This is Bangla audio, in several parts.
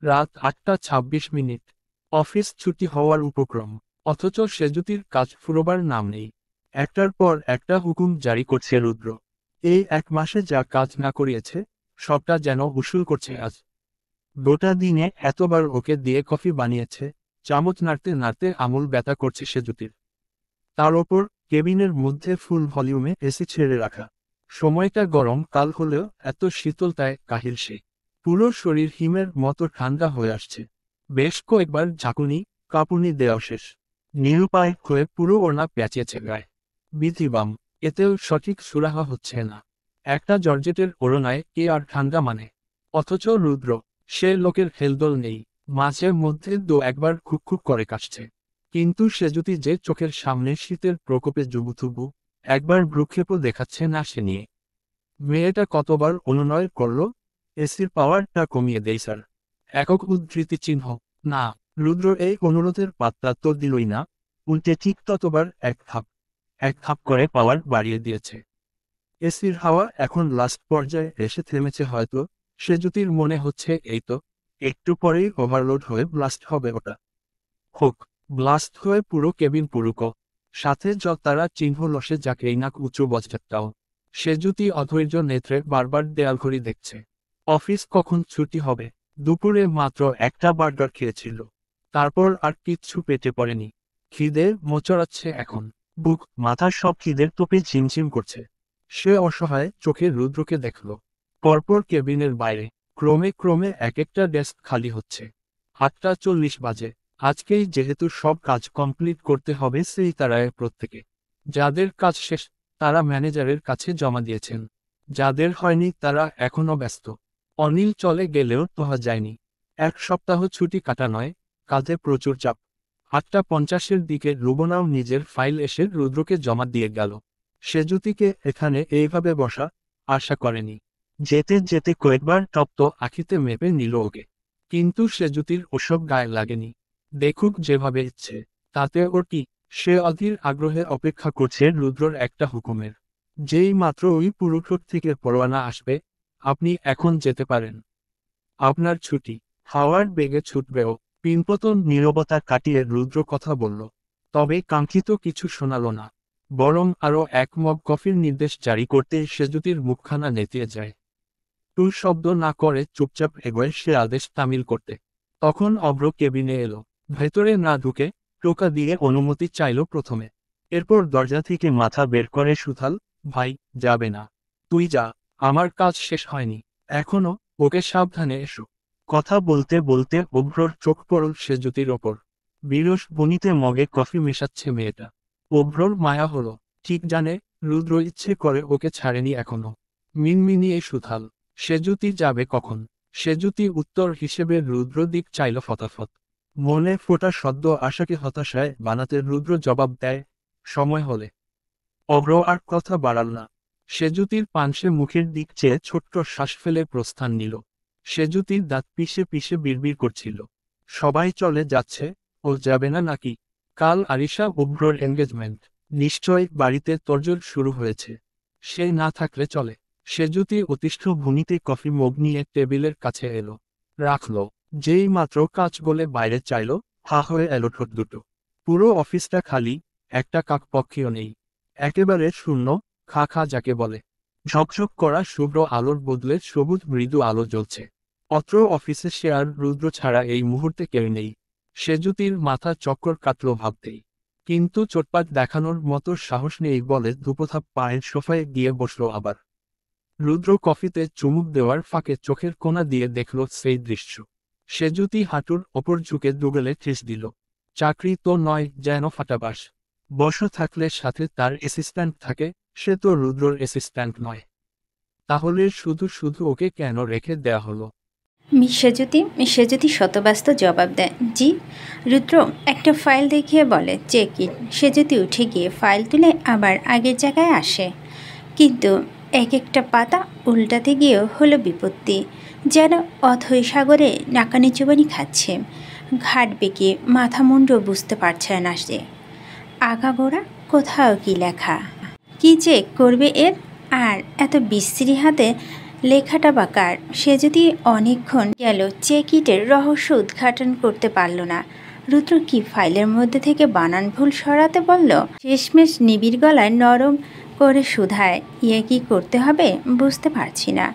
রাত ৮:২৬। অফিস ছুটি হওয়ার উপক্রম, অথচ সেজুতির কাজ ফুরোবার নাম নেই। একটার পর একটা হুকুম জারি করছে রুদ্র। এই ১ মাসে যা কাজ না করিয়েছে, সবটা যেন উসুল করছে আজ। গোটা দিনে এতবার ওকে দিয়ে কফি বানিয়েছে, চামচ নাড়তে নাড়তে আঙুল ব্যথা করছে সেজুতির। তার ওপর কেবিনের মধ্যে ফুল ভলিউমে এসি ছেড়ে রাখা। সময়টা গরম কাল হলেও এত শীতলতায় কাহিল সে। পুরো শরীর হিমের মতো ঠান্ডা হয়ে আসছে। বেশ কয়েকবার ঝাঁকুনি কাঁপুনি দেওয়া শেষ। নিরুপায় হয়ে পুরো ওড়না প্যাঁচিয়েছে গায়ে। বিধিবাম, এতেও সঠিক সুরাহা হচ্ছে না। একটা জর্জেটের ওড়নায় কে আর ঠান্ডা মানে? অথচ রুদ্র, সে লোকের হেলদোল নেই। মাঝে মধ্যে একবার খুক করে কাশছে। কিন্তু সে যদি যে চোখের সামনে শীতের প্রকোপে জুবুথুবু, একবার ভ্রুক্ষেপও দেখাচ্ছে না সে নিয়ে। মেয়েটা কতবার অনুনয় করল, এসির পাওয়ারটা কমিয়ে দেই স্যার। একক উদ্ধৃতি চিহ্ন। না, রুদ্র এই অনুরোধের পাত্তা তো দিলই না, উল্টে ঠিক ততবার এক ধাপ করে পাওয়ার বাড়িয়ে দিয়েছে। এসির হাওয়া এখন লাস্ট পর্যায়ে এসে থেমেছে হয়তো। সেজুতির মনে হচ্ছে এই তো, একটু পরেই ওভারলোড হয়ে ব্লাস্ট হবে ওটা। হোক, ব্লাস্ট হয়ে পুরো কেবিন পুরুক, সাথে তারা চিহ্ন লসে যাকেই নাক উঁচু বজ্জাটাও। সেজুতি অধৈর্য নেত্রে বারবার দেয়াল ঘড়ি দেখছে। অফিস কখন ছুটি হবে? দুপুরে মাত্র একটা বার্গার খেয়েছিল। তারপর আর কিচ্ছু পেটে পড়েনি। খিদে মোচড়াচ্ছে এখন। বুক মাথার সব খিদের তোপে ঝিমঝিম করছে। সে অসহায় চোখে রুদ্রকে দেখল। পরপর কেবিনের বাইরে ক্রমে ক্রমে এক একটা ডেস্ক খালি হচ্ছে। ৮:৪০ বাজে। আজকেই যেহেতু সব কাজ কমপ্লিট করতে হবে সেই তারায় প্রত্যেকে। যাদের কাজ শেষ তারা ম্যানেজারের কাছে জমা দিয়েছেন। যাদের হয়নি তারা এখনও ব্যস্ত। অনিল চলে গেলেও তোহা যায়নি। ১ সপ্তাহ ছুটি কাটা নয়, কাজে প্রচুর চাপ। ৮:৫০-এর দিকে রুবনাও নিজের ফাইল এসে রুদ্রকে জমা দিয়ে গেল। সেজুতিকে এখানে এইভাবে বসা আশা করেনি। যেতে যেতে কয়েকবার তপ্ত আখিতে মেপে নিল ওকে। কিন্তু সেজুতির ওসব গায়ে লাগেনি। দেখুক যেভাবে ইচ্ছে, তাতে ওর কি? সে অধীর আগ্রহে অপেক্ষা করছে রুদ্রর একটা হুকুমের। যেই মাত্র ওই পুরুষোট থেকে পরোয়ানা আসবে, আপনি এখন যেতে পারেন। আপনার ছুটি। হাওয়ার বেগে ছুটবেও। পিনপতন নীরবতা কাটিয়ে রুদ্র কথা বলল। তবে কাঙ্ক্ষিত কিছু শোনাল না। বরং আরও এক মগ কফির নির্দেশ জারি করতে সেজুতির মুখখানা নেতিয়ে যায়। টুর শব্দ না করে চুপচাপ এগোয় সে আদেশ তামিল করতে। তখন অভ্র কেবিনে এলো। ভেতরে না ঢুকে টোকা দিয়ে অনুমতি চাইল প্রথমে। এরপর দরজা থেকে মাথা বের করে সুথাল, ভাই, যাবে না। তুই যা, আমার কাজ শেষ হয়নি এখনো, ওকে সাবধানে এসো। কথা বলতে বলতে অভ্রর চোখ পড়ল সেজুতির ওপর। বিরস বনিতে মগে কফি মেশাচ্ছে মেয়েটা। অভ্রর মায়া হলো। ঠিক জানে রুদ্র ইচ্ছে করে ওকে ছাড়েনি এখনো। মিনমিনিয়ে সুথাল, সেজুতি যাবে কখন? সেজুতি উত্তর হিসেবে রুদ্র দিক চাইল ফতাফত। মনে ফোটা সদ্য আশাকে হতাশায় বানাতে রুদ্র জবাব দেয়, সময় হলে। অভ্র আর কথা বাড়াল না। সেজুতির পানসে মুখের দিক চেয়ে ছোট্ট শ্বাস ফেলে প্রস্থান নিল। সেজুতির দাঁত পিষে পিষে বিড়বিড় করছিল। সবাই চলে যাচ্ছে, ও যাবে না নাকি? কাল আরিশা অভ্রর এনগেজমেন্ট। নিশ্চয় বাড়িতে তোড়জোড় শুরু হয়েছে। সে না থাকলে চলে। সেজুতি অতিষ্ঠ ভূমিতে কফি মগ নিয়ে টেবিলের কাছে এলো। রাখল। যেই মাত্র কাজ বলে বাইরে চাইল, হা হয়ে এলো ঠোঁট দুটো। পুরো অফিসটা খালি, একটা কাকপক্ষীও নেই। একেবারে শূন্য, খা খা যাকে বলে। ঝকঝক করা শুভ্র আলোর বদলে সবুজ মৃদু আলো জ্বলছে। অত্র অফিসে সে আর রুদ্র ছাড়া এই মুহূর্তে কেউ নেই। সেজুতির মাথা চক্কর কাটল ভাবতেই। কিন্তু চোটপাট দেখানোর মতো সাহস নেই বলে দুপোথাপ পায়ের সোফায় গিয়ে বসল আবার। রুদ্র কফিতে চুমুক দেওয়ার ফাঁকে চোখের কোণা দিয়ে দেখল সেই দৃশ্য। সেজুতি হাঁটুর ওপর ঝুঁকে দুগলে ঠেস দিল। চাকরি তো নয় যেন ফাটাবাস। বস থাকলে সাথে তার অ্যাসিস্ট্যান্ট থাকে, সে তো রুদ্রর অ্যাসিস্ট্যান্ট নয়। তাহলে শুধু শুধু ওকে কেন রেখে দেয়া হলো? সেজুতি শতব্যস্ত জবাব দেয়, জি। রুদ্র একটা ফাইল দেখিয়ে বলে, চেক ইট। সেজুতি উঠে গিয়ে ফাইল তুলে আবার আগের জায়গায় আসে। কিন্তু এক একটা পাতা উল্টাতে গিয়েও হলো বিপত্তি। যেন অথৈ সাগরে নাকানি চুবানি খাচ্ছে। ঘাট বেঁকে মাথা মুন্ড বুঝতে পারছে না সে। আগাগোড়া কোথাও কি লেখা, কি চেক করবে এর? আর এত বিশ্রী হাতে লেখাটা বা কার? সে যদি অনেকক্ষণ গেল চেকিটের রহস্য উদ্ঘাটন করতে পারল না। রুদ্র কি ফাইলের মধ্যে থেকে বানান ভুল সরাতে বলল? শেষমেশ নিবিড় গলায় নরম করে শুধায়, ইয়ে কি করতে হবে বুঝতে পারছি না।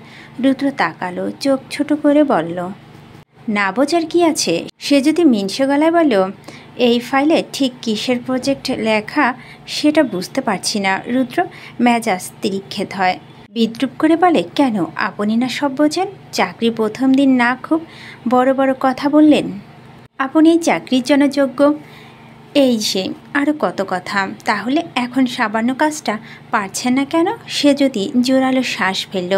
রুদ্র তাকালো, চোখ ছোট করে বলল, না বোঝার কি আছে? সে যদি মিনসে গলায় বলল, এই ফাইলে ঠিক কিসের প্রজেক্ট লেখা সেটা বুঝতে পারছি না। রুদ্র মেজাজ তিরিক্ষেত হয়, বিদ্রুপ করে বলে, কেন আপনি না সব বোঝেন? চাকরি প্রথম দিন না খুব বড় বড় কথা বললেন, আপনি এই চাকরির জন্য যোগ্য, এই সে আরও কত কথা। তাহলে এখন সামান্য কাজটা পারছেন না কেন? সে যদি জোরালো শ্বাস ফেলল,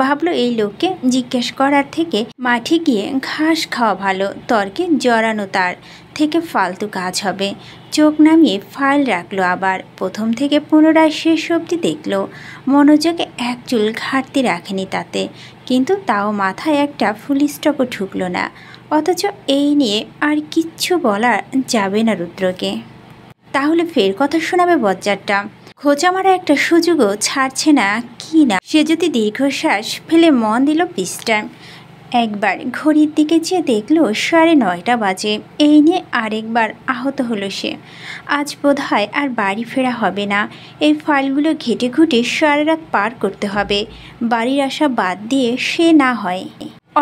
ভাবলো এই লোককে জিজ্ঞেস করার থেকে মাঠে গিয়ে ঘাস খাওয়া ভালো, তর্কে জড়ানো তার থেকে ফালতু কাজ হবে। চোখ নামিয়ে ফাইল রাখলো, আবার প্রথম থেকে পুনরায় শেষ অবধি দেখলো। মনোযোগে এক চুল ঘাটতি রাখেনি তাতে, কিন্তু তাও মাথায় একটা ফুল স্টপও ঢুকলো না। অথচ এই নিয়ে আর কিচ্ছু বলা যাবে না রুদ্রকে। তাহলে ফের কথা শোনাবে বজ্জারটা? খোঁচা মারা একটা সুযোগও ছাড়ছে না কি না। সে যদি দীর্ঘশ্বাস ফেলে মন দিল পৃষ্ঠায়। একবার ঘড়ির দিকে চেয়ে দেখলো 9:30 বাজে। এই নিয়ে আরেকবার আহত হলো সে। আজ বোধহয় আর বাড়ি ফেরা হবে না। এই ফাইলগুলো ঘেটে ঘুটে সারা রাত পার করতে হবে। বাড়ির আশা বাদ দিয়ে সে না হয়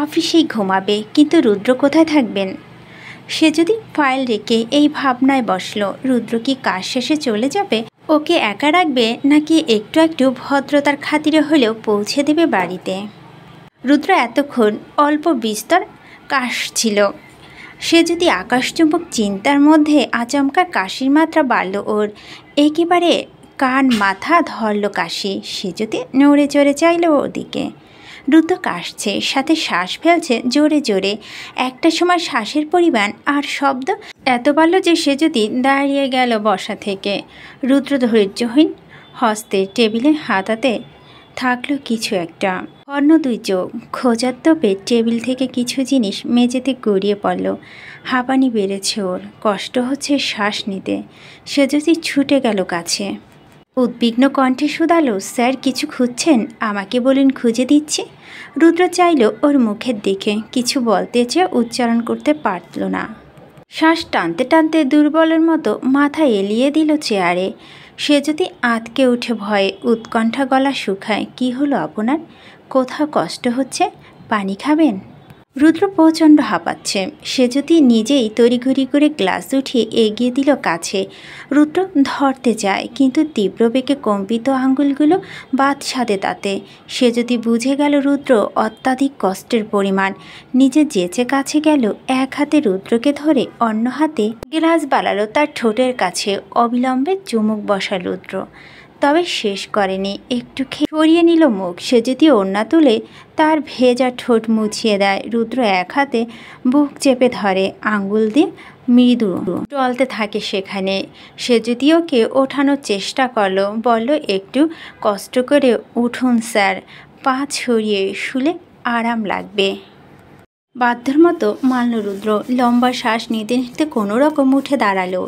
অফিসেই ঘুমাবে, কিন্তু রুদ্র কোথায় থাকবেন? সে যদি ফাইল রেখে এই ভাবনায় বসলো, রুদ্র কি কাজ শেষে চলে যাবে? ওকে একা রাখবে, নাকি একটু একটু ভদ্রতার খাতিরে হলেও পৌঁছে দেবে বাড়িতে? রুদ্র এতক্ষণ অল্প বিস্তর কাশছিল। সে যদি আকাশচুম্বক চিন্তার মধ্যে আচমকা কাশির মাত্রা বাড়ল ওর, একেবারে কান মাথা ধরল কাশি। সে যদি নড়ে চড়ে চাইল ওদিকে। রুদ্র কাশছে, সাথে শ্বাস ফেলছে জোরে জোরে। একটা সময় শ্বাসের পরিমাণ আর শব্দ এত বাড়ল যে সে যদি দাঁড়িয়ে গেল বসা থেকে। রুদ্র ধৈর্যহীন হস্তে টেবিলে হাতাতে থাকলো কিছু একটা। অন্য দুই চোখ খোঁজার তোপে টেবিল থেকে কিছু জিনিস মেঝেতে গড়িয়ে পড়ল। হাঁপানি বেড়েছে ওর, কষ্ট হচ্ছে শ্বাস নিতে। সে যদি ছুটে গেল কাছে। উদ্বিগ্ন কণ্ঠে শুধালো, স্যার কিছু খুঁজছেন? আমাকে বলুন, খুঁজে দিচ্ছি। রুদ্র চাইল ওর মুখের দিকে, কিছু বলতে চেয়ে উচ্চারণ করতে পারল না। শ্বাস টানতে টানতে দুর্বলের মতো মাথা এলিয়ে দিল চেয়ারে। সে যদি আঁতকে উঠে ভয়ে, উৎকণ্ঠা গলা শুকায়। কি হলো আপনার? কোথাও কষ্ট হচ্ছে? পানি খাবেন? রুদ্র প্রচণ্ড হাঁপাচ্ছে। সে যদি নিজেই তড়িঘড়ি করে গ্লাস উঠিয়ে এগিয়ে দিল কাছে। রুদ্র ধরতে যায়, কিন্তু তীব্র বেগে কম্পিত আঙ্গুলগুলো বাদ সাধে তাতে। সে যদি বুঝে গেল রুদ্র অত্যাধিক কষ্টের পরিমাণ, নিজে যেচে কাছে গেল, এক হাতে রুদ্রকে ধরে অন্য হাতে গ্লাস বাড়ালো তার ঠোঁটের কাছে। অবিলম্বে চুমুক বসাল রুদ্র, তবে শেষ করেনি। একটু খেয়ে সরিয়ে নিল মুখ। সে যদি ওড়না তুলে তার ভেজা ঠোঁট মুছিয়ে দেয়। রুদ্র এক হাতে বুক চেপে ধরে, আঙ্গুল দিয়ে মৃদু টলতে থাকে সেখানে। সে যদি ওকে ওঠানোর চেষ্টা করলো, বলল, একটু কষ্ট করে উঠুন স্যার, পা ছড়িয়ে শুলে আরাম লাগবে। বাধ্যর মতো মানল রুদ্র। লম্বা শ্বাস নিতে নিতে কোনো রকম উঠে দাঁড়ালো।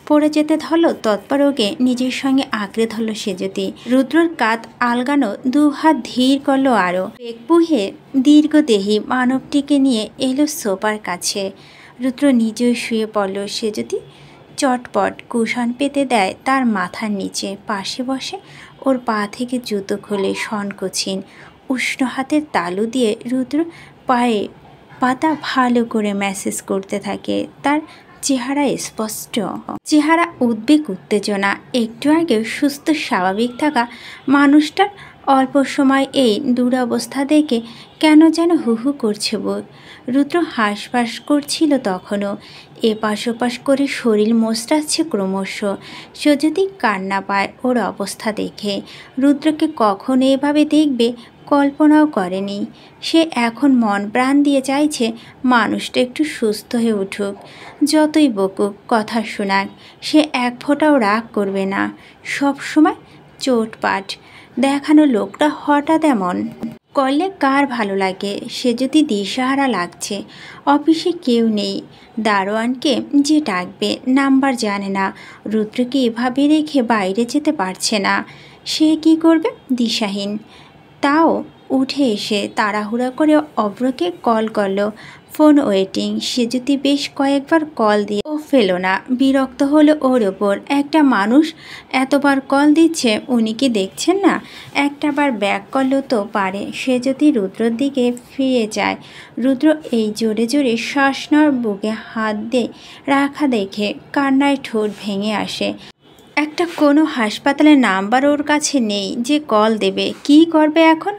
পড়ে যেতে ধরল তৎপর ওকে নিজের সঙ্গে আঁকড়ে ধরল সে যদি। রুদ্রর কাঁধ আলগানো, দু হাত ধীর করলো আরও। বেগ পুহে দীর্ঘদেহী মানবটিকে নিয়ে এলো সোফার কাছে। রুদ্র নিজেও শুয়ে পড়ল। সে যদি চটপট কুশন পেতে দেয় তার মাথার নিচে। পাশে বসে ওর পা থেকে জুতো খুলে সংকোচিন উষ্ণ হাতের তালু দিয়ে রুদ্র পায়ে পাতা ভালো করে ম্যাসেজ করতে থাকে। তার চেহারা স্পষ্ট, চেহারা উদ্বেগ উত্তেজনা। একটু আগে সুস্থ স্বাভাবিক থাকা মানুষটার অল্প সময় এই দুরবস্থা দেখে কেন যেন হু হু করছে বুক। রুদ্র হাঁসফাঁস করছিল তখনও। এপাশ ওপাশ করে শরীর মোচড়াচ্ছে ক্রমশ। সে যদি কান্না পায় ওর অবস্থা দেখে। রুদ্রকে কখন এভাবে দেখবে কল্পনাও করেনি। সে এখন মন প্রাণ দিয়ে চাইছে মানুষটা একটু সুস্থ হয়ে উঠুক। যতই বকুক, কথা শোনাক, সে এক ফোঁটাও রাগ করবে না। সব সময় চোটপাট দেখানো লোকটা হঠাৎ এমন করলে কার ভালো লাগে? সে যদি দিশাহারা লাগছে। অফিসে কেউ নেই, দারোয়ানকে যে ডাকবে নাম্বার জানে না। রুদ্রকে এভাবে রেখে বাইরে যেতে পারছে না। সে কি করবে? দিশাহীন। তাও উঠে এসে তাড়াহুড়া করে অভ্রকে কল করলো। Phone waiting. সেজুতি বেশ কয়েকবার কল দিয়ে ও ফেলো না। বিরক্ত হলো ওর ওপর। একটা মানুষ এতবার কল দিচ্ছে, উনি কি দেখছেন না? একটাবার ব্যাক করলেও তো পারে। সে যদি রুদ্রর দিকে ফিরে যায়, রুদ্র এই জোরে জোরে শ্বাস নেওয়ার বুকে হাত দিয়ে রাখা দেখে কান্নায় ঠোঁট ভেঙে আসে। একটা কোনো হাসপাতালের নাম্বার ওর কাছে নেই যে কল দেবে। কি করবে এখন?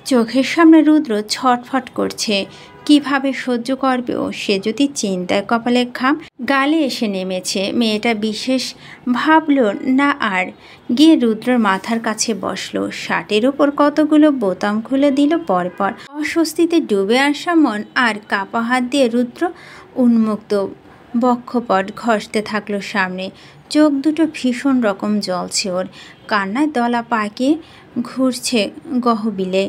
চোখের সামনে রুদ্র ছটফট করছে। কিভাবে সহ্য করবে ও? সে যদি চিন্তায় কপালে ঘাম গালে এসে নেমেছে। মেয়েটা বিশেষ ভাবলো না আর। গিয়ে রুদ্রর মাথার কাছে বসলো। শার্টের ওপর কতগুলো বোতাম খুলে দিল পরপর। অস্বস্তিতে ডুবে আসা মন আর কাপা হাত দিয়ে রুদ্র উন্মুক্ত বক্ষপট ঘষতে থাকলো সামনে। চোখ দুটো ভীষণ রকম জ্বলছে ওর। কান্নায় দলা পাকিয়ে ঘুরছে গহবিলে।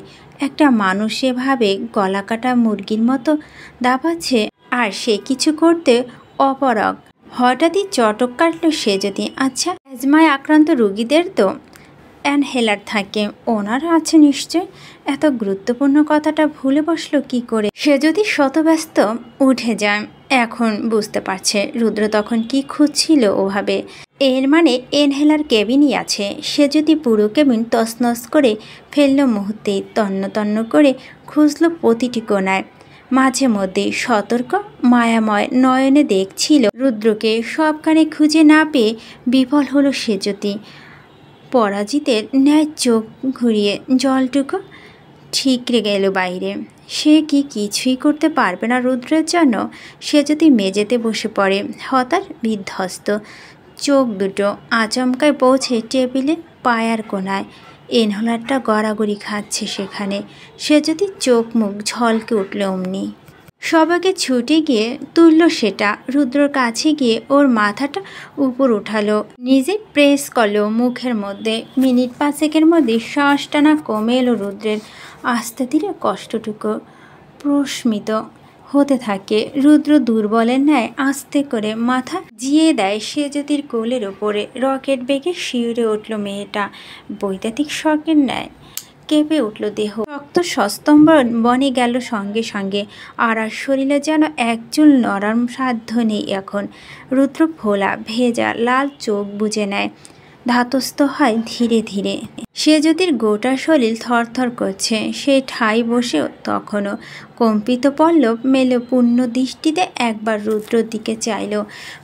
একটা মানুষ এভাবে গলা কাটা মুরগির মতো দাপাচ্ছে আর সে কিছু করতে অপারগ। হঠাৎই চটক কাটল সে যদি। আচ্ছা, অ্যাজমায় আক্রান্ত রুগীদের তো অ্যানহেলার থাকে, ওনার আছে নিশ্চয়। এত গুরুত্বপূর্ণ কথাটা ভুলে বসলো কি করে? সে যদি শতব্যস্ত উঠে যায়। এখন বুঝতে পারছে রুদ্র তখন কি খুঁজছিল ওভাবে। এর মানে ইনহেলার কেবিনই আছে। সে যদি পুরো কেবিন তছনছ করে ফেললো মুহূর্তেই। তন্ন তন্ন করে খুঁজলো প্রতিটি কোণায়। মাঝে মধ্যে সতর্ক মায়াময় নয়নে দেখছিল রুদ্রকে। সবখানে খুঁজে না পেয়ে বিফল হলো সে যদি। পরাজিতের ন্যায় চোখ ঘুরিয়ে জলটুকু ঠিকরে গেল বাইরে। সে কি কিছুই করতে পারবে না রুদ্রের জন্য? সে যদি মেঝেতে বসে পড়ে হতাশ বিধ্বস্ত। চোখ দুটো আচমকায় পৌঁছে টেবিলে পায়ার কোনায়। ইনহেলারটা গড়াগড়ি খাচ্ছে সেখানে। সে যদি চোখ মুখ ঝলকে উঠল অমনি। সবাইকে ছুটে গিয়ে তুলল সেটা। রুদ্রর কাছে গিয়ে ওর মাথাটা উপর উঠালো। নিজে প্রেস করলো মুখের মধ্যে। মিনিট 5 মধ্যে শ্বাস টানা কমে এলো রুদ্রের। আস্তে ধীরে কষ্টটুকু প্রশমিত হতে থাকে। রুদ্র দুর্বলের ন্যায় আস্তে করে মাথা জিয়ে দেয় সে জ্যোতির কোলের ওপরে। রকেট বেগে শিউরে উঠল মেয়েটা। বৈদ্যুতিক শকের ন্যায় কেঁপে উঠল দেহ। রক্ত সস্তম্ভন বনে গেল সঙ্গে সঙ্গে। আর শরীরে যেন একচুল নরম সাধ্য নেই এখন। রুদ্র ভোলা ভেজা লাল চোখ বুজে নেয়। ধাতস্থ হয় ধীরে ধীরে। সে জ্যোতির গোটা শরীর থরথর করছে। সে ঠাই বসেও তখনও কম্পিত পল্লব মেলে পূর্ণ দৃষ্টিতে একবার রুদ্রর দিকে চাইল।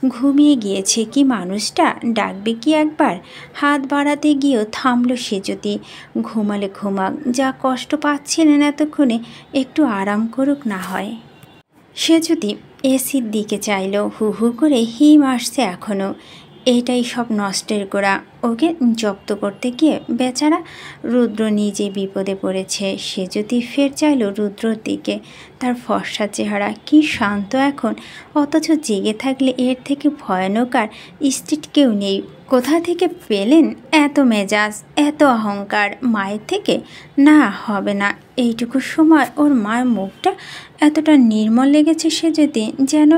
ঘুমিয়ে গিয়েছে কি মানুষটা? ডাকবে কি একবার? হাত বাড়াতে গিয়েও থামল সে যদি। ঘুমালে ঘুমাক, যা কষ্ট পাচ্ছিলেন এতক্ষণে একটু আরাম করুক না হয়। সে যদি এসির দিকে চাইল। হু হু করে হিম আসছে এখনও। এটাই সব নষ্টের গোড়া। ওকে জব্দ করতে গিয়ে বেচারা রুদ্র নিজে বিপদে পড়েছে। সে যদি ফের চাইল রুদ্রর দিকে। তার ফর্সা চেহারা কি শান্ত এখন, অথচ জেগে থাকলে এর থেকে ভয়ানক আর স্ট্রিট কেউ নেই। কোথা থেকে পেলেন এত মেজাজ, এত অহংকার? মায়ের থেকে? না, হবে না। এইটুকু সময় ওর মায়ের মুখটা এতটা নির্মল লেগেছে সে যদি, যেন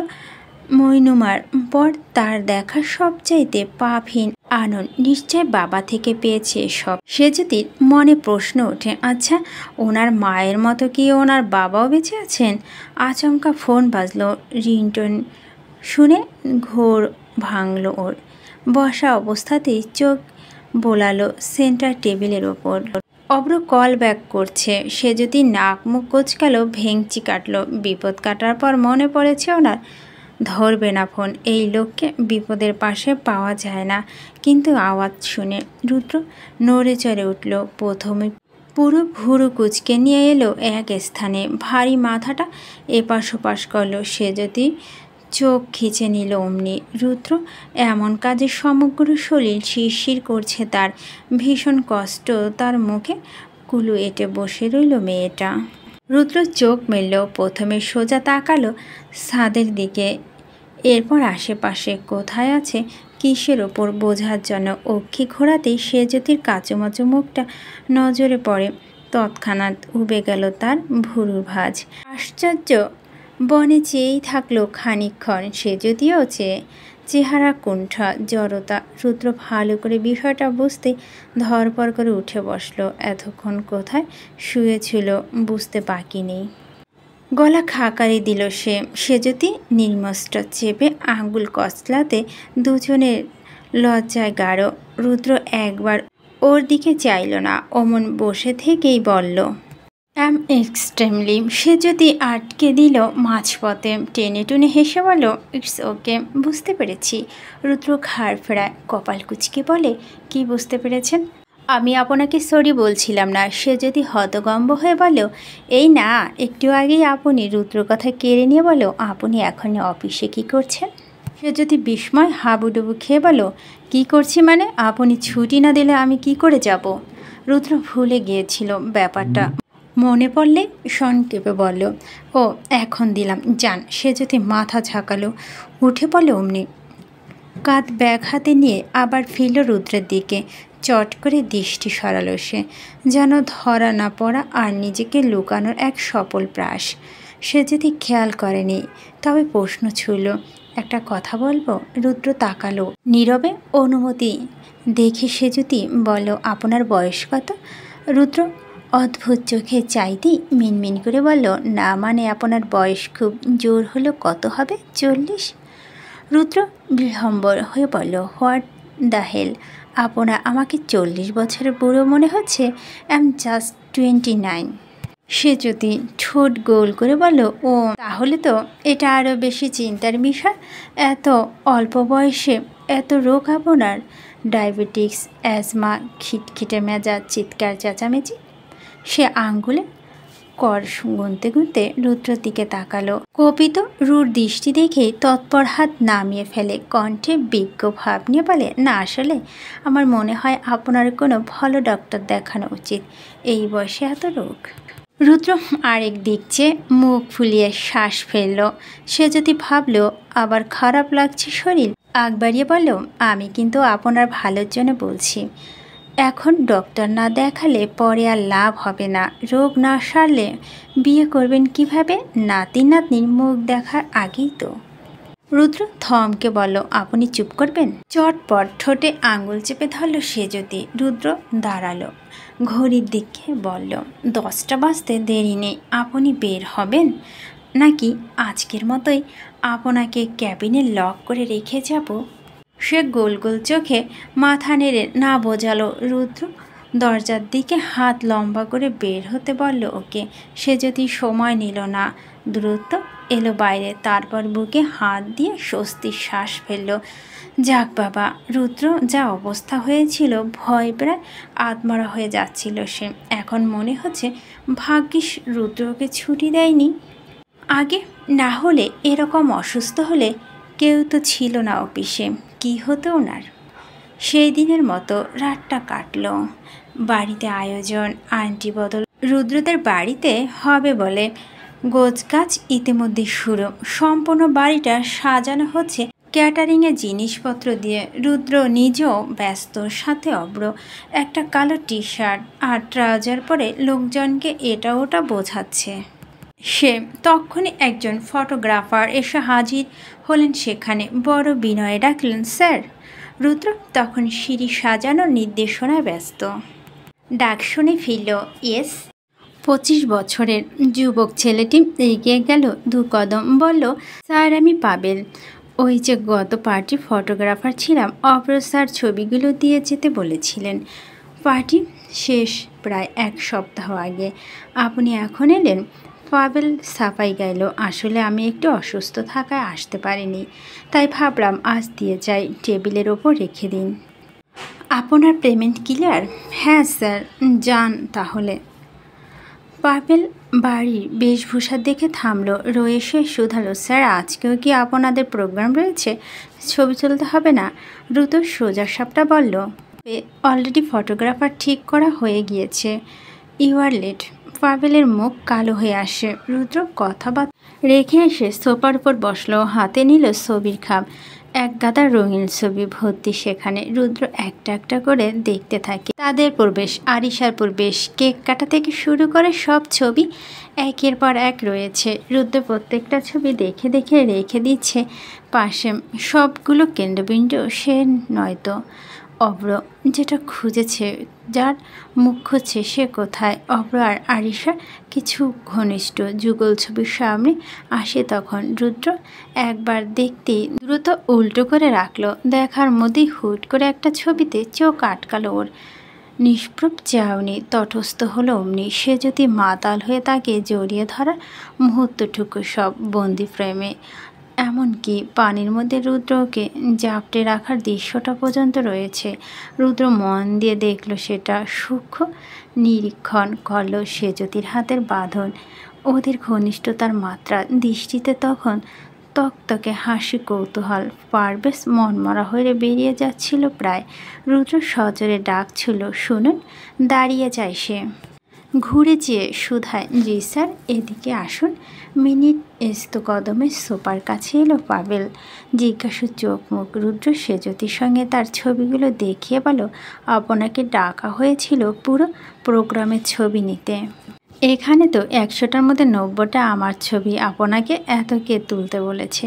মইনুমার পর তার দেখা সবচাইতে পাপহীন আনন্দ নিশ্চয় বাবা থেকে পেয়েছে সব। সে যদি মনে প্রশ্ন ওঠে, আচ্ছা ওনার মায়ের মতো কি ওনার বাবাও বেঁচে আছেন? আচমকা ফোন বাজলো। রিংটোন শুনে ঘোর ভাঙল ওর। বসা অবস্থাতেই চোখ বোলালো সেন্টার টেবিলের ওপর। অব্র কল ব্যাক করছে। সে যদি নাক মুখ কোচকাল, ভেঙচি কাটল। বিপদ কাটার পর মনে পড়েছে ওনার। ধরবে না ফোন। এই লোককে বিপদের পাশে পাওয়া যায় না। কিন্তু আওয়াজ শুনে রুদ্র নড়ে চড়ে উঠল। প্রথমে পুরো ভুরু কুচকে নিয়ে এলো এক স্থানে। ভারী মাথাটা এপাশ ওপাশ করল। সে যদি চোখ খিচে নিল অমনি। রুদ্র এমন কাজে সমগ্র শরীর শিরশির করছে তার। ভীষণ কষ্ট। তার মুখে কুলু এঁটে বসে রইল মেয়েটা। রুদ্র চোখ মেলল। প্রথমে সোজা তাকালো ছাদের দিকে, এরপর আশেপাশে কোথায় আছে কিসের ওপর বোঝার জন্য অক্ষি ঘোরাতেই সে জ্যোতির কাচুমাচু মুখটা নজরে পড়ে। তৎক্ষণাৎ উবে গেল তার ভুরুর ভাঁজ। আশ্চর্য বনে চেয়েই থাকলো খানিকক্ষণ, সে যদিও চেহারা কুণ্ঠা, জড়তা। রুদ্র ভালো করে বিষয়টা বুঝতে ধরপর করে উঠে বসলো। এতক্ষণ কোথায় শুয়েছিল বুঝতে বাকি নেই। গলা খাকারি দিল সে যদি নির্মষ্ট চেপে আঙ্গুল কচলাতে দুজনের লজ্জায় গাঢ়। রুদ্র একবার ওর দিকে চাইল না, অমন বসে থেকেই বলল, অ্যাম এক্সট্রিমলি। সে যদি আটকে দিল মাঝপথে, টেনে টুনে হেসে বলল, ইটস ওকে, বুঝতে পেরেছি। রুদ্র ঘাড় ফেরায়, কপাল কুচকে বলে, কি বুঝতে পেরেছেন? আমি আপনাকে সরি বলছিলাম না। সে যদি হতগম্ব হয়ে বলল, এই না, একটু আগেই আপনি রুদ্র কথা কেড়ে নিয়ে বলো, আপনি এখন অফিসে কি করছেন? সে যদি বিস্ময় হাবুডুবু খেয়ে বলো, কি করছি মানে? আপনি ছুটি না দিলে আমি কি করে যাব? রুদ্র ভুলে গিয়েছিল ব্যাপারটা, মনে পড়লে সংক্ষেপে বলল, ও এখন দিলাম, যান। সে যদি মাথা ঝাঁকালো, উঠে পড়ে অমনি। কাঁধ ব্যাগ হাতে নিয়ে আবার ফিরল রুদ্রের দিকে। চট করে দৃষ্টি সরালো সে, যেন ধরা না পড়া আর নিজেকে লুকানোর এক সফল প্রয়াস। সে যদি খেয়াল করেনি, তবে প্রশ্ন ছুঁল, একটা কথা বলবো? রুদ্র তাকালো নীরবে অনুমতি দেখে। সে যদি বলল, আপনার বয়স কত? রুদ্র অদ্ভুত চোখে চাইতেই মিনমিন করে বলল, না মানে আপনার বয়স খুব জোর হলো কত হবে? 40? রুদ্র বিহম্বর হয়ে বলল, হোয়াট দ্য হেল, আপনার আমাকে 40 বছরের বুড়ো মনে হচ্ছে? Am just 29। সে যদি ঠোঁট গোল করে বলল, ও তাহলে তো এটা আরও বেশি চিন্তার বিষয়। এত অল্প বয়সে এত রোগ আপনার, ডায়াবেটিক্স, অ্যাজমা, খিটখিটে মেজাজ, চিৎকার চেঁচামেচি। সে আঙ্গুলে কর গুনতে গুনতে রুদ্রের দিকে তাকালো। কপিত রুর দৃষ্টি দেখেই তৎপর হাত নামিয়ে ফেলে, কণ্ঠে বিজ্ঞ ভাব নিয়ে বলে, না আসলে আমার মনে হয় আপনার কোনো ভালো ডক্টর দেখানো উচিত, এই বয়সে এত রোগ। রুদ্র আরেক দিক চেয়ে মুখ ফুলিয়ে শ্বাস ফেলল। সে যদি ভাবল আবার খারাপ লাগছে শরীর, আগ বাড়িয়ে বলল, আমি কিন্তু আপনার ভালোর জন্য বলছি। এখন ডক্টর না দেখালে পরে আর লাভ হবে না। রোগ না সারলে বিয়ে করবেন কিভাবে? নাতি নাতনির মুখ দেখার আগেই তো। রুদ্র থমকে বলল, আপনি চুপ করবেন? চটপট ঠোঁটে আঙুল চেপে ধরল সে যদি। রুদ্র দাঁড়ালো, ঘড়ির দিকে বলল, 10টা বাজতে দেরি নেই। আপনি বের হবেন নাকি আজকের মতোই আপনাকে ক্যাবিনে লক করে রেখে যাব? সে গোল গোল চোখে মাথা নেড়ে না বোঝালো। রুদ্র দরজার দিকে হাত লম্বা করে বের হতে বলল ওকে। সে যদি সময় নিল না, দ্রুত এলো বাইরে, তারপর বুকে হাত দিয়ে স্বস্তির শ্বাস ফেলল। যাক বাবা, রুদ্র যা অবস্থা হয়েছিল, ভয় প্রায় আত্মরা হয়ে যাচ্ছিল সে। এখন মনে হচ্ছে ভাগ্যিস রুদ্রকে ছুটি দেয়নি আগে, না হলে এরকম অসুস্থ হলে কেউ তো ছিল না অফিসে, কি হতো ওনার? সেই দিনের মতো রাতটা কাটল। বাড়িতে আয়োজন, আন্টি বদল রুদ্রদের বাড়িতে হবে বলে গোছগাছ ইতিমধ্যে শুরু। সম্পূর্ণ বাড়িটা সাজানো হচ্ছে ক্যাটারিংয়ের জিনিসপত্র দিয়ে। রুদ্র নিজেও ব্যস্ত, সাথে অব্র একটা কালো টি শার্ট আর ট্রাউজার পরে লোকজনকে এটা ওটা বোঝাচ্ছে। সে তখনই একজন ফটোগ্রাফার এসে হাজির হলেন সেখানে। বড় বিনয়ে ডাকলেন, স্যার। রুদ্র তখন সিঁড়ি সাজানোর নির্দেশনায় ব্যস্ত। ডাক শুনে ফিরল, ইয়েস। 25 বছরের যুবক ছেলেটি এগিয়ে গেল 2 কদম, বলল, স্যার আমি পাবেল, ওই যে গত পার্টি ফটোগ্রাফার ছিলাম। অপর স্যার ছবিগুলো দিয়ে যেতে বলেছিলেন। পার্টি শেষ প্রায় 1 সপ্তাহ আগে, আপনি এখন এলেন? পাবেল সাফাই গাইল, আসলে আমি একটু অসুস্থ থাকায় আসতে পারিনি, তাই ভাবলাম আজ দিয়ে যাই, টেবিলের ওপর রেখে দিন। আপনার পেমেন্ট ক্লিয়ার? হ্যাঁ স্যার, যান তাহলে। পাবেল বাড়ির বেশভূষা দেখে থামলো, রয়ে সে শুধালো, স্যার আজকেও কি আপনাদের প্রোগ্রাম রয়েছে? ছবি তুলতে হবে না? দ্রুত সোজা সাপটা বলল, অলরেডি ফটোগ্রাফার ঠিক করা হয়ে গিয়েছে, ইউ আর লেট। পাবেলের মুখ কালো হয়ে আসে। রুদ্র কথাবার্তা রেখে এসে সোফার উপর বসলো, হাতে নিল ছবির খাম। এক গাদা রঙিন ছবি ভর্তি সেখানে। রুদ্র একটা একটা করে দেখতে থাকে। তাদের প্রবেশ, আরিশার প্রবেশ, কেক কাটা থেকে শুরু করে সব ছবি একের পর এক রয়েছে। রুদ্র প্রত্যেকটা ছবি দেখে দেখে রেখে দিচ্ছে পাশে। সবগুলো কেন্দ্রবিন্দু সে নয়তো অব্র যেটা খুঁজেছে, যার মুখ খুঁজছে সে কোথায়। অব্র আর আরিশার কিছু ঘনিষ্ঠ যুগল ছবির সামনে আসে তখন রুদ্র একবার দেখতেই দ্রুত উল্টো করে রাখলো। দেখার মধ্যেই হুট করে একটা ছবিতে চোখ আটকালো ওর। নিষ্প্রভ চাউনি তটস্থ হলো অমনি। সে যদি মাতাল হয়ে তাকে জড়িয়ে ধরার মুহূর্তটুকু সব বন্দি ফ্রেমে, এমনকি পানির মধ্যে রুদ্রকে জাপটে রাখার দৃশ্যটা পর্যন্ত রয়েছে। রুদ্র মন দিয়ে দেখল সেটা, সূক্ষ্ম নিরীক্ষণ করল সেজতির হাতের বাঁধন, ওদের ঘনিষ্ঠতার মাত্রা। দৃষ্টিতে তখন তকতকে হাসি, কৌতূহল। পারভেজ মনমরা হয়ে বেরিয়ে যাচ্ছিল প্রায়। রুদ্র সজোরে ডাকছিল, শুনুন। দাঁড়িয়ে যায় সে, ঘুরে চেয়ে শুধায়, জি স্যার, এদিকে আসুন। মিনিট এস্ত কদমে সোপার কাছে এলো পাভেল। জিজ্ঞাসু চোখ মুখ। রুদ্র সেজতির সঙ্গে তার ছবিগুলো দেখিয়ে বলো, আপনাকে ডাকা হয়েছিল পুরো প্রোগ্রামের ছবি নিতে। এখানে তো 100টার মধ্যে 90টা আমার ছবি। আপনাকে এত কে তুলতে বলেছে?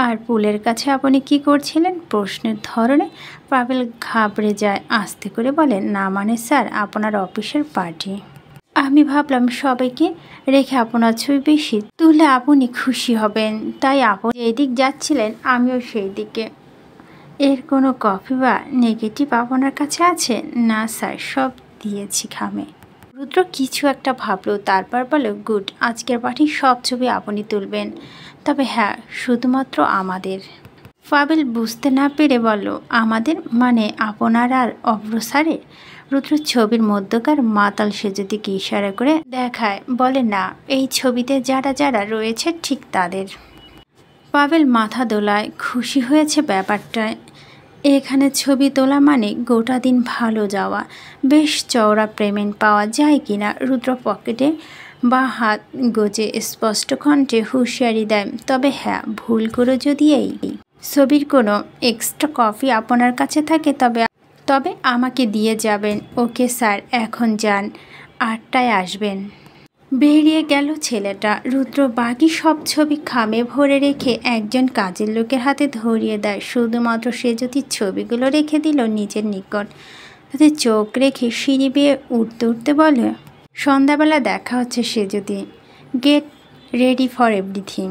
আর পুলের কাছে আপনি কি করছিলেন? প্রশ্নের ধরনে পাভেল ঘাবড়ে যায়। আস্তে করে বলে, না মানে স্যার, আপনার অফিসের পার্টি। আমি ভাবলাম সবাইকে রেখে আপনার ছবি বেশি তুলে আপনি খুশি হবেন, তাই আপনি যেদিক যাচ্ছিলেন আমিও সেই দিকে। এর কোনো কপি বা নেগেটিভ আপনার কাছে আছে? না স্যার, সব দিয়েছি খামে। রুদ্র কিছু একটা ভাবলো, তারপর বলো, গুড, আজকের পার্টির সব ছবি আপনি তুলবেন। তবে হ্যাঁ, শুধুমাত্র আমাদের। পাভেল বুঝতে না পেরে বলল, আমাদের মানে আপনার আর অব্র স্যারের? রুদ্র ছবির মধ্যকার মাতাল সেজদিকে ইশারা করে দেখায়, বলে, না, এই ছবিতে যারা যারা রয়েছে ঠিক তাদের। পাভেল মাথা দোলায়, খুশি হয়েছে ব্যাপারটায়। এখানে ছবি তোলা মানে গোটা দিন ভালো যাওয়া। বেশ চওড়া পেমেন্ট পাওয়া যায় কিনা। রুদ্র পকেটে বা হাত গোজে স্পষ্ট কণ্ঠে হুঁশিয়ারি দেয়, তবে হ্যাঁ, ভুল করে যদি এই ছবির কোনো এক্সট্রা কপি আপনার কাছে থাকে তবে আমাকে দিয়ে যাবেন। ওকে স্যার, এখন যান, 8টায় আসবেন। বেরিয়ে গেল ছেলেটা। রুদ্র বাকি সব ছবি খামে ভরে রেখে একজন কাজের লোকের হাতে ধরিয়ে দেয়। শুধুমাত্র সে যদি ছবিগুলো রেখে দিল নিজের নিকট। তাতে চোখ রেখে সিঁড়ি বেয়ে উঠতে উঠতে বলে, সন্ধ্যাবেলা দেখা হচ্ছে সে যদি। Get ready for everything.